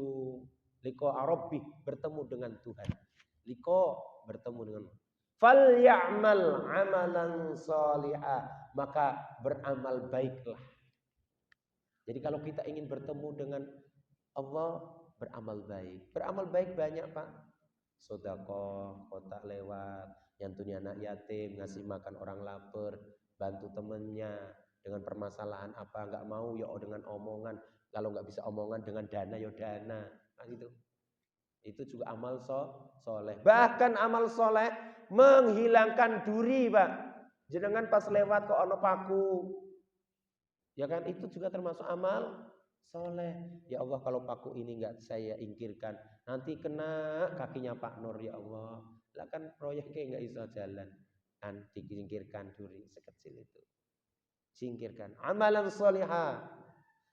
liqa'a rabbih, bertemu dengan Tuhan. Liqa, bertemu dengan Allah. Falyamal amalan salihah, maka beramal baiklah. Jadi kalau kita ingin bertemu dengan Allah, beramal baik. Beramal baik banyak, Pak. Sedekah, kotak lewat, nyantuni anak yatim, ngasih makan orang lapar, bantu temennya dengan permasalahan apa, nggak mau ya dengan omongan, kalau nggak bisa omongan dengan dana ya dana, nah, gitu. Itu juga amal soleh. Bahkan amal soleh menghilangkan duri, Pak. Jenengan pas lewat kok ono paku, ya kan, itu juga termasuk amal soleh. Ya Allah, kalau paku ini nggak saya ingkirkan, nanti kena kakinya Pak Nur, ya Allah. Lah kan proyeknya nggak bisa jalan, kan disingkirkan duri sekecil itu. Singkirkan amalan salihah.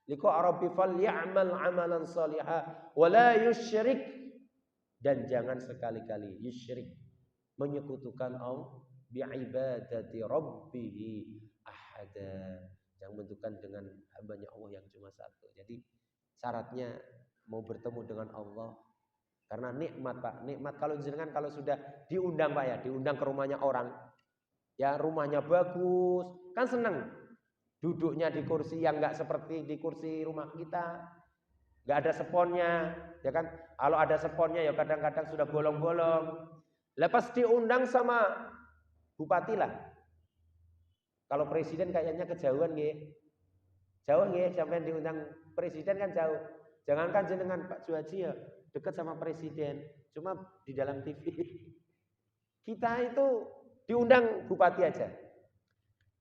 Liqa rabbi falyamal amalan salihah wa la yusyrik, dan jangan sekali-kali yusyrik, menyekutukan Allah bi'ibadati rabbih ahada, yang menentukan dengan hambanya Allah yang cuma satu. Jadi syaratnya mau bertemu dengan Allah, karena nikmat Pak, nikmat kalau jenengan kalau sudah diundang Pak ya, diundang ke rumahnya orang, ya rumahnya bagus, kan seneng. Duduknya di kursi yang nggak seperti di kursi rumah kita, nggak ada seponnya, ya kan? Kalau ada seponnya ya kadang-kadang sudah bolong-bolong. Lepas diundang sama bupati lah. Kalau presiden kayaknya kejauhan nggih. Jauh nggih, sampai diundang presiden kan jauh. Jangankan jenengan Pak Juhaji ya dekat sama presiden, cuma di dalam TV. Kita itu diundang bupati aja.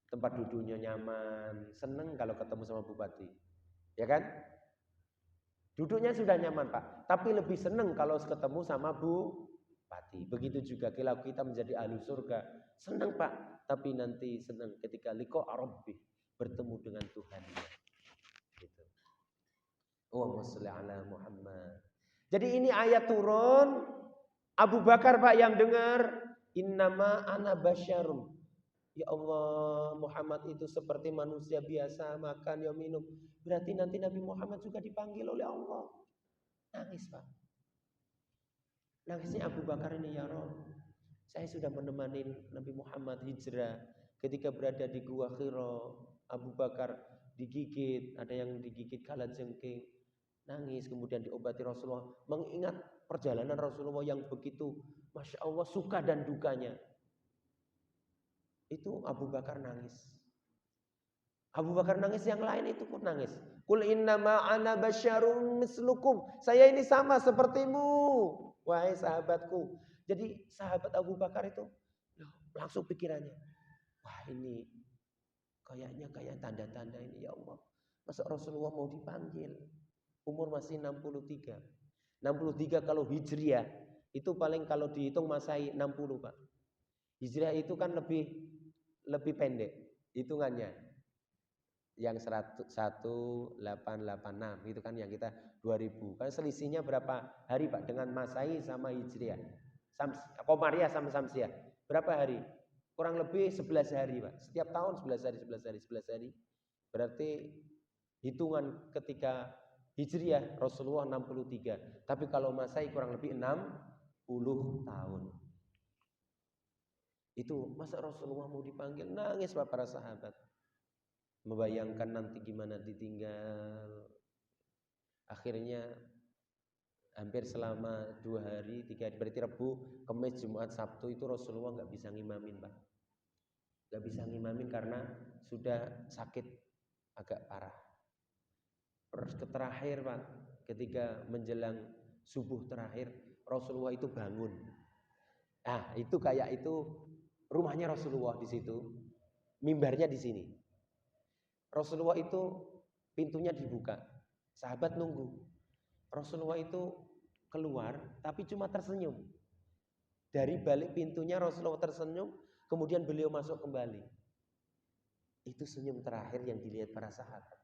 Tempat duduknya nyaman, seneng kalau ketemu sama bupati. Ya kan? Duduknya sudah nyaman Pak, tapi lebih seneng kalau ketemu sama bupati. Begitu juga kalau kita menjadi ahli surga, seneng Pak, tapi nanti seneng ketika liqa rabbih, bertemu dengan Tuhan. Gitu. Allahumma sholli ala Muhammad. Jadi ini ayat turun, Abu Bakar Pak yang dengar, innama ana basyarum. Ya Allah, Muhammad itu seperti manusia biasa, makan ya minum. Berarti nanti Nabi Muhammad juga dipanggil oleh Allah. Nangis Pak. Nangisnya Abu Bakar ini, ya Rabb, saya sudah menemani Nabi Muhammad hijrah. Ketika berada di Gua Hira, Abu Bakar digigit, ada yang digigit kalajengking. Nangis, kemudian diobati Rasulullah. Mengingat perjalanan Rasulullah yang begitu, Masya Allah, suka dan dukanya. Itu Abu Bakar nangis. Abu Bakar nangis, yang lain itu pun nangis. Qul innama ana basyarum mislukum. Saya ini sama sepertimu, wahai sahabatku. Jadi sahabat Abu Bakar itu langsung pikirannya, wah ini kayaknya kayak tanda-tanda ini, ya Allah. Masa Rasulullah mau dipanggil? Umur masih 63. 63 kalau Hijriah itu paling kalau dihitung Masehi 60 Pak. Hijriah itu kan lebih pendek hitungannya. Yang 1886 itu kan yang kita 2000. Kan selisihnya berapa hari Pak dengan Masehi sama Hijriah? Komariah sama Samsiah. Berapa hari? Kurang lebih 11 hari Pak. Setiap tahun 11 hari, 11 hari, 11 hari. Berarti hitungan ketika Hijriah Rasulullah 63. Tapi kalau Masehi kurang lebih 60 tahun. Itu masa Rasulullah mau dipanggil, nangis Pak para sahabat. Membayangkan nanti gimana ditinggal. Akhirnya hampir selama 2 hari, 3 hari, berarti Rabu, Kamis, Jumat, Sabtu itu Rasulullah nggak bisa ngimamin Pak. Nggak bisa ngimamin karena sudah sakit agak parah. Terus terakhir Pak, ketika menjelang subuh terakhir, Rasulullah itu bangun. Nah itu kayak itu rumahnya Rasulullah di situ, mimbarnya di sini. Rasulullah itu pintunya dibuka, sahabat nunggu. Rasulullah itu keluar, tapi cuma tersenyum. Dari balik pintunya Rasulullah tersenyum, kemudian beliau masuk kembali. Itu senyum terakhir yang dilihat para sahabat.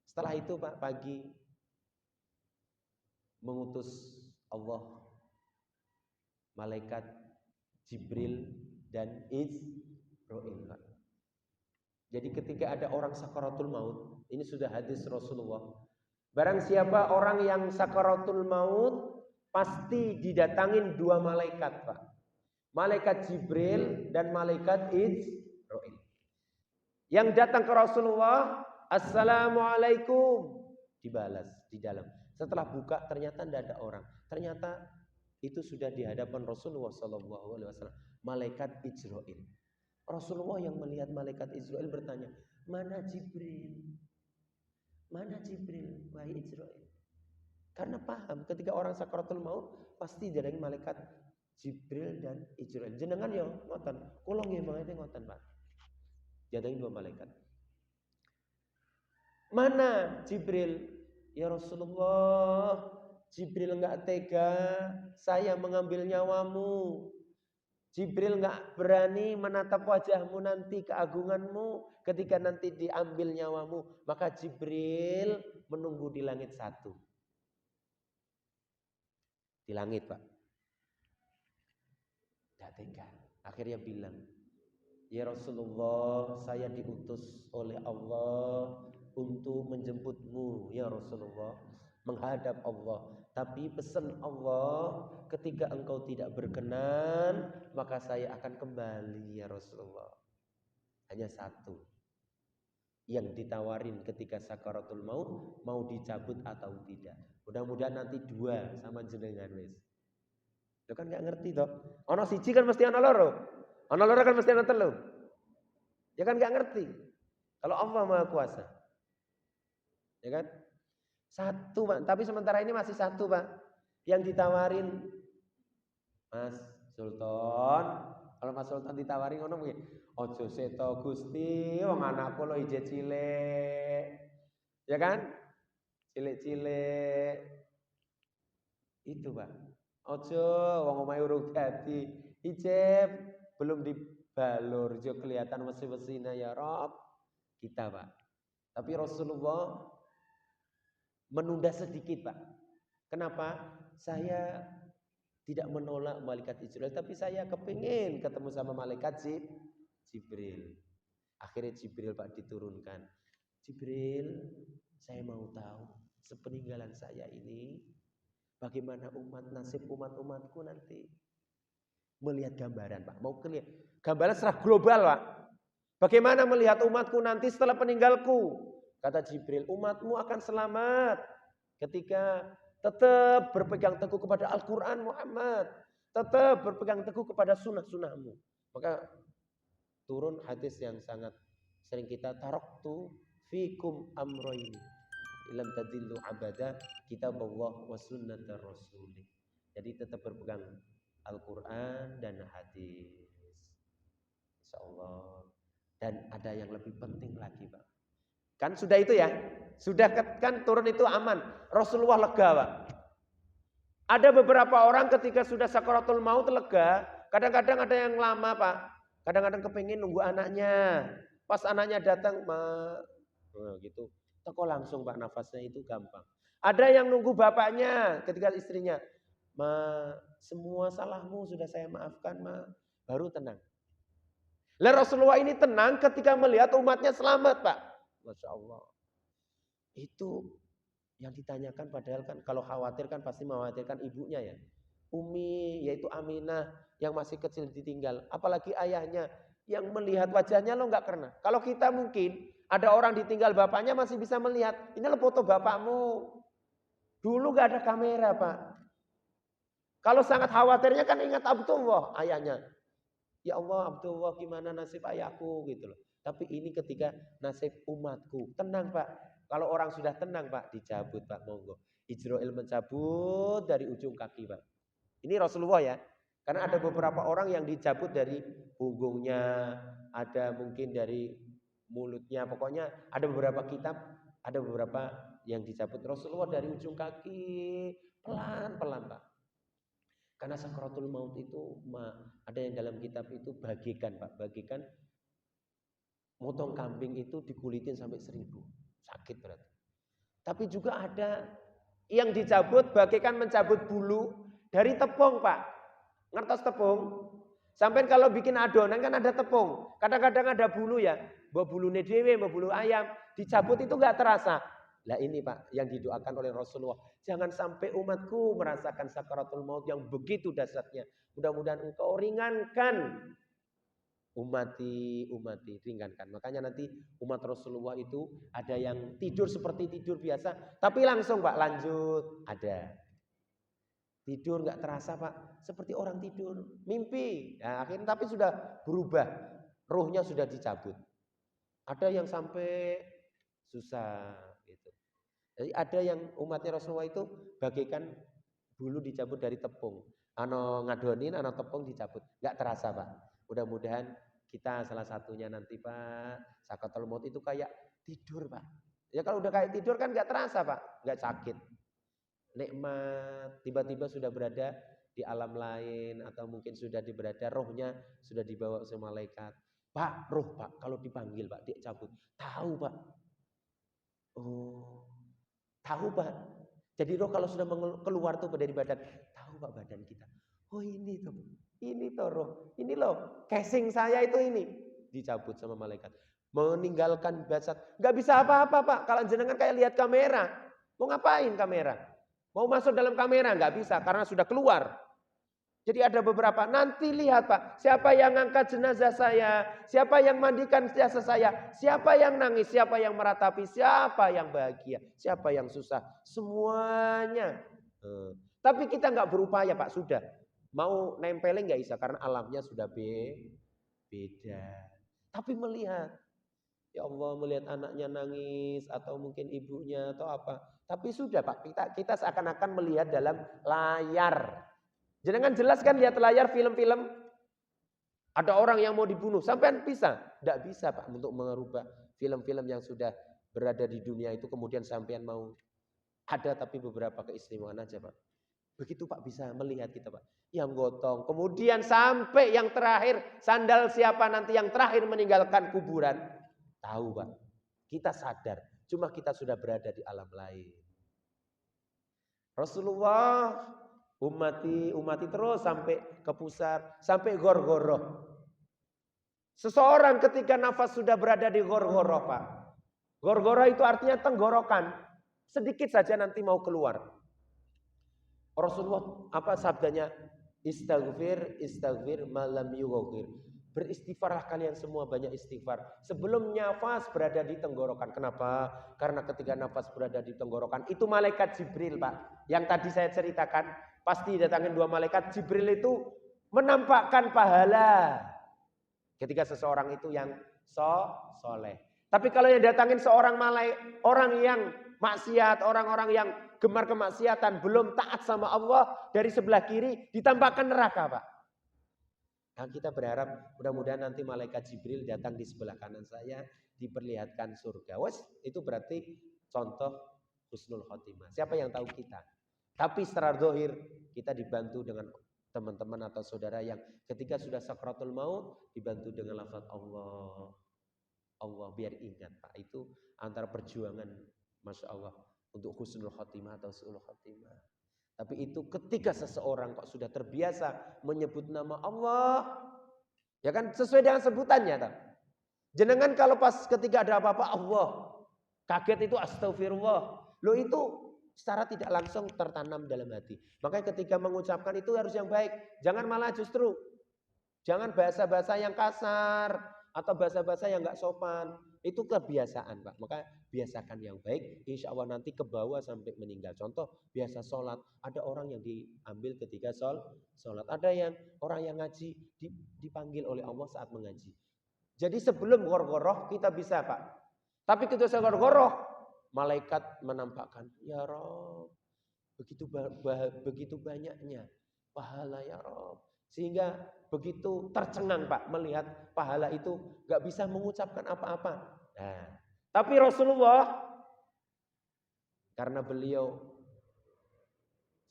Setelah itu Pak, pagi mengutus Allah malaikat Jibril dan Israil Pak. Jadi ketika ada orang sakaratul maut, ini sudah hadis Rasulullah. Barang siapa orang yang sakaratul maut, pasti didatangin 2 malaikat Pak. Malaikat Jibril dan malaikat Israil. Yang datang ke Rasulullah, Assalamualaikum, dibalas di dalam. Setelah buka ternyata tidak ada orang. Ternyata itu sudah di hadapan Rasulullah SAW, malaikat Israil. Rasulullah yang melihat malaikat Israil bertanya, mana Jibril? Mana Jibril, wahai Israil? Karena paham ketika orang sakaratul maut pasti didatangi malaikat Jibril dan Israil. Jenengan ya ngoten, kula nggih mangke ngoten Pak. Didatangi 2 malaikat. Mana Jibril? Ya Rasulullah, Jibril enggak tega saya mengambil nyawamu. Jibril enggak berani menatap wajahmu nanti, keagunganmu ketika nanti diambil nyawamu. Maka Jibril menunggu di langit 1. Di langit Pak. Enggak tega. Akhirnya bilang, ya Rasulullah, saya diutus oleh Allah untuk menjemputmu ya Rasulullah, menghadap Allah. Tapi pesan Allah, ketika engkau tidak berkenan, maka saya akan kembali ya Rasulullah. Hanya 1 yang ditawarin ketika sakaratul maut, mau dicabut atau tidak. Mudah-mudahan nanti 2 sama jenengan wis. Lo kan gak ngerti toh. Ono siji kan mesti ono loro. Ono loro kan mesti ono telu. Ya kan gak ngerti. Kalau Allah Maha Kuasa. Ya kan? 1 Pak, tapi sementara ini masih 1 Pak. Yang ditawarin Mas Sultan. Kalau Mas Sultan ditawarin ngono piye? Ojo seto Gusti, wong anakku lo ije cilik. Ya kan? Cilik-cilik. Itu Pak. Ojo wong omahe urung dadi. Ijeb belum dibalur, jo kelihatan wesi-wesina ya Rob. Kita Pak. Tapi Rasulullah menunda sedikit Pak. Kenapa? Saya tidak menolak malaikat Israel, tapi saya kepingin ketemu sama malaikat Jibril. Akhirnya Jibril Pak diturunkan. Jibril, saya mau tahu sepeninggalan saya ini bagaimana nasib umat-umatku nanti. Melihat gambaran Pak, mau lihat gambaran secara global Pak. Bagaimana melihat umatku nanti setelah peninggalku? Kata Jibril, umatmu akan selamat ketika tetap berpegang teguh kepada Al-Quran Muhammad. Tetap berpegang teguh kepada sunnah-sunnahmu. Maka turun hadis yang sangat sering kita taraktu fikum amroini ilam tadillu abada kitab Allah wa sunnatar rasulih. Jadi tetap berpegang Al-Quran dan hadis. Insyaallah. Dan ada yang lebih penting lagi Pak. Kan sudah itu ya. Sudah kan turun itu aman. Rasulullah lega Pak. Ada beberapa orang ketika sudah sakaratul maut lega. Kadang-kadang ada yang lama Pak. Kadang-kadang kepingin nunggu anaknya. Pas anaknya datang gitu. Teko langsung Pak, nafasnya itu gampang. Ada yang nunggu bapaknya ketika istrinya. Semua salahmu sudah saya maafkan baru tenang. Lah Rasulullah ini tenang ketika melihat umatnya selamat Pak. Masya Allah. Itu yang ditanyakan padahal kan kalau khawatir kan pasti mengkhawatirkan ibunya ya. Umi yaitu Aminah yang masih kecil ditinggal. Apalagi ayahnya yang melihat wajahnya lo nggak pernah. Kalau kita mungkin ada orang ditinggal bapaknya masih bisa melihat. Ini lo foto bapakmu. Dulu nggak ada kamera Pak. Kalau sangat khawatirnya kan ingat Abdullah ayahnya. Ya Allah Abdullah gimana nasib ayahku gitu loh. Tapi ini ketika nasib umatku. Tenang Pak. Kalau orang sudah tenang Pak, dicabut Pak, monggo. Israel mencabut dari ujung kaki Pak. Ini Rasulullah ya. Karena ada beberapa orang yang dicabut dari punggungnya, ada mungkin dari mulutnya. Pokoknya ada beberapa kitab, ada beberapa yang dicabut Rasulullah dari ujung kaki. Pelan-pelan Pak. Karena sakaratul maut itu ada yang dalam kitab itu bagikan Pak. Bagikan motong kambing itu dikulitin sampai 1000. Sakit berarti. Tapi juga ada yang dicabut bagikan mencabut bulu dari tepung Pak. Ngertos tepung? Sampai kalau bikin adonan kan ada tepung. Kadang-kadang ada bulu ya. Mbak bulune dhewe, mbak bulu ayam. Dicabut itu gak terasa. Lah ini Pak yang didoakan oleh Rasulullah. Jangan sampai umatku merasakan sakaratul maut yang begitu dahsyatnya. Mudah-mudahan engkau ringankan. Umati ringankan. Makanya nanti umat Rasulullah itu ada yang tidur seperti tidur biasa, tapi langsung Pak lanjut. Ada tidur nggak terasa Pak, seperti orang tidur, mimpi. Nah, akhirnya tapi sudah berubah, ruhnya sudah dicabut. Ada yang sampai susah gitu. Jadi ada yang umatnya Rasulullah itu bagaikan bulu dicabut dari tepung. Ano ngadonin, ano tepung dicabut, nggak terasa Pak. Mudah-mudahan kita salah satunya nanti Pak, sakaratul maut itu kayak tidur Pak. Ya kalau udah kayak tidur kan nggak terasa Pak, nggak sakit. Nikmat, tiba-tiba sudah berada di alam lain atau mungkin sudah berada rohnya sudah dibawa oleh malaikat. Pak, roh Pak, kalau dipanggil Pak, dicabut. Tahu Pak. Oh, tahu Pak. Jadi roh kalau sudah keluar tuh dari badan, tahu Pak badan kita. Oh ini tuh. Ini toh roh, ini loh casing saya itu ini dicabut sama malaikat, meninggalkan jasad, nggak bisa apa-apa Pak. Kalau jenengan kayak lihat kamera, mau ngapain kamera? Mau masuk dalam kamera nggak bisa karena sudah keluar. Jadi ada beberapa nanti lihat Pak, siapa yang ngangkat jenazah saya, siapa yang mandikan jenazah saya, siapa yang nangis, siapa yang meratapi, siapa yang bahagia, siapa yang susah, semuanya. Tapi kita nggak berupaya Pak, sudah. Mau nempelin nggak bisa karena alamnya sudah beda. Tapi melihat, ya Allah melihat anaknya nangis atau mungkin ibunya atau apa. Tapi sudah Pak, kita seakan-akan melihat dalam layar. Jangan jelas kan lihat layar film-film. Ada orang yang mau dibunuh, sampai bisa? Nggak bisa Pak untuk merubah film-film yang sudah berada di dunia itu kemudian sampean mau ada tapi beberapa keistimewaan aja Pak. Begitu Pak bisa melihat kita Pak. Yang gotong. Kemudian sampai yang terakhir. Sandal siapa nanti yang terakhir meninggalkan kuburan. Tahu Pak. Kita sadar. Cuma kita sudah berada di alam lain. Rasulullah umati terus sampai ke pusat, sampai gor-goroh. Seseorang ketika nafas sudah berada di gor-goroh, Pak. Gor-goroh itu artinya tenggorokan. Sedikit saja nanti mau keluar. Rasulullah apa sabdanya? Istaghfir, istaghfir malam yughfir. Beristighfarlah kalian semua, banyak istighfar sebelum nafas berada di tenggorokan. Kenapa? Karena ketika nafas berada di tenggorokan itu malaikat Jibril, Pak. Yang tadi saya ceritakan, pasti datangin 2 malaikat. Jibril itu menampakkan pahala ketika seseorang itu yang soleh. Tapi kalau yang datangin seorang orang yang maksiat, orang-orang yang gemar kemaksiatan, belum taat sama Allah, dari sebelah kiri ditampakkan neraka, Pak. Nah, kita berharap mudah-mudahan nanti malaikat Jibril datang di sebelah kanan saya, diperlihatkan surga. Itu berarti contoh husnul khotimah. Siapa yang tahu kita? Tapi secara zahir kita dibantu dengan teman-teman atau saudara yang ketika sudah sakratul maut dibantu dengan lafaz Allah. Allah, biar ingat, Pak. Itu antara perjuangan, Masya Allah, untuk husnul khotimah atau su'ul khotimah. Tapi itu ketika seseorang kok sudah terbiasa menyebut nama Allah, ya kan sesuai dengan sebutannya. Tak? Jenengan kalau pas ketika ada apa-apa Allah, kaget itu astagfirullah. Loh itu secara tidak langsung tertanam dalam hati. Makanya ketika mengucapkan itu harus yang baik. Jangan malah justru, jangan bahasa-bahasa yang kasar atau bahasa-bahasa yang gak sopan. Itu kebiasaan, Pak. Maka biasakan yang baik, insya Allah nanti ke bawah sampai meninggal. Contoh, biasa sholat. Ada orang yang diambil ketika sholat. Ada yang orang yang ngaji dipanggil oleh Allah saat mengaji. Jadi sebelum gor-goroh kita bisa, Pak. Tapi ketika gor-goroh, malaikat menampakkan, ya Rob, begitu banyaknya pahala ya Rob. Sehingga begitu tercengang, Pak, melihat pahala itu gak bisa mengucapkan apa-apa. Nah, tapi Rasulullah karena beliau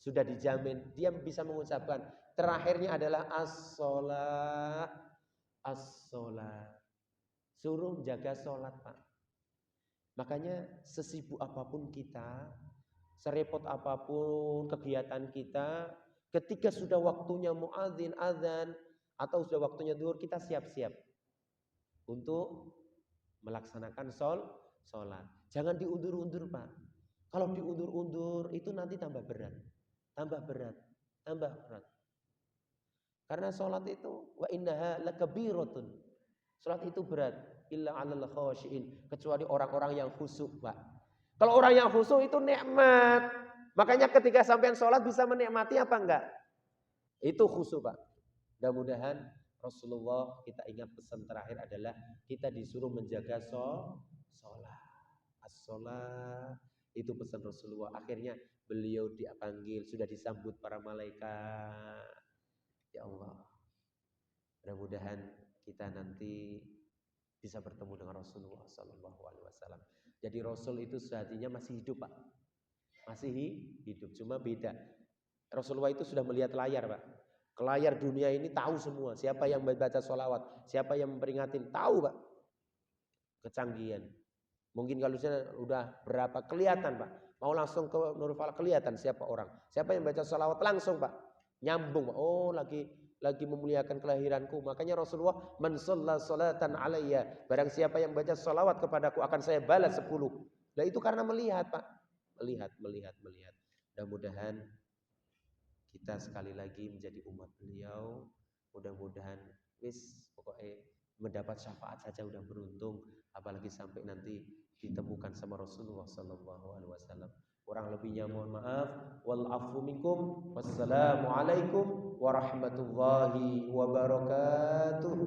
sudah dijamin dia bisa mengucapkan. Terakhirnya adalah as-sholat, as-sholat. Suruh jaga sholat, Pak. Makanya sesibuk apapun kita, serepot apapun kegiatan kita, ketika sudah waktunya muadzin azan atau sudah waktunya zuhur, kita siap-siap untuk melaksanakan sholat. Jangan diundur-undur, Pak. Kalau diundur-undur itu nanti tambah berat. Karena sholat itu wa innaha lakabiratun. Sholat itu berat. Illa 'alal khashiin. Kecuali orang-orang yang khusyuk, Pak. Kalau orang yang khusyuk itu nikmat. Makanya ketika sampean sholat bisa menikmati apa enggak? Itu khusyuk, Pak. Mudah-mudahan Rasulullah, kita ingat pesan terakhir adalah kita disuruh menjaga sholat. As-sholat itu pesan Rasulullah. Akhirnya beliau dipanggil, sudah disambut para malaikat. Ya Allah, mudah-mudahan kita nanti bisa bertemu dengan Rasulullah SAW. Jadi Rasul itu sejatinya masih hidup, Pak. Masih hidup, cuma beda. Rasulullah itu sudah melihat layar, Pak. Ke layar dunia ini tahu semua. Siapa yang membaca sholawat, siapa yang memperingatin, tahu, Pak. Kecanggihan. Mungkin kalau saya udah berapa kelihatan, Pak. Mau langsung ke Nurul Falak kelihatan siapa orang. Siapa yang baca sholawat langsung, Pak. Nyambung, Pak. Oh, lagi memuliakan kelahiranku. Makanya Rasulullah, man shalla sholatan alayya. Barang siapa yang baca sholawat kepadaku akan saya balas 10. Nah itu karena melihat, Pak. Melihat. Mudah-mudahan kita sekali lagi menjadi umat beliau. Mudah-mudahan pokoknya mendapat syafaat saja udah beruntung, apalagi sampai nanti ditemukan sama Rasulullah SAW. Kurang lebihnya mohon maaf. Wal afu minkum. Wassalamualaikum warahmatullahi wabarakatuh.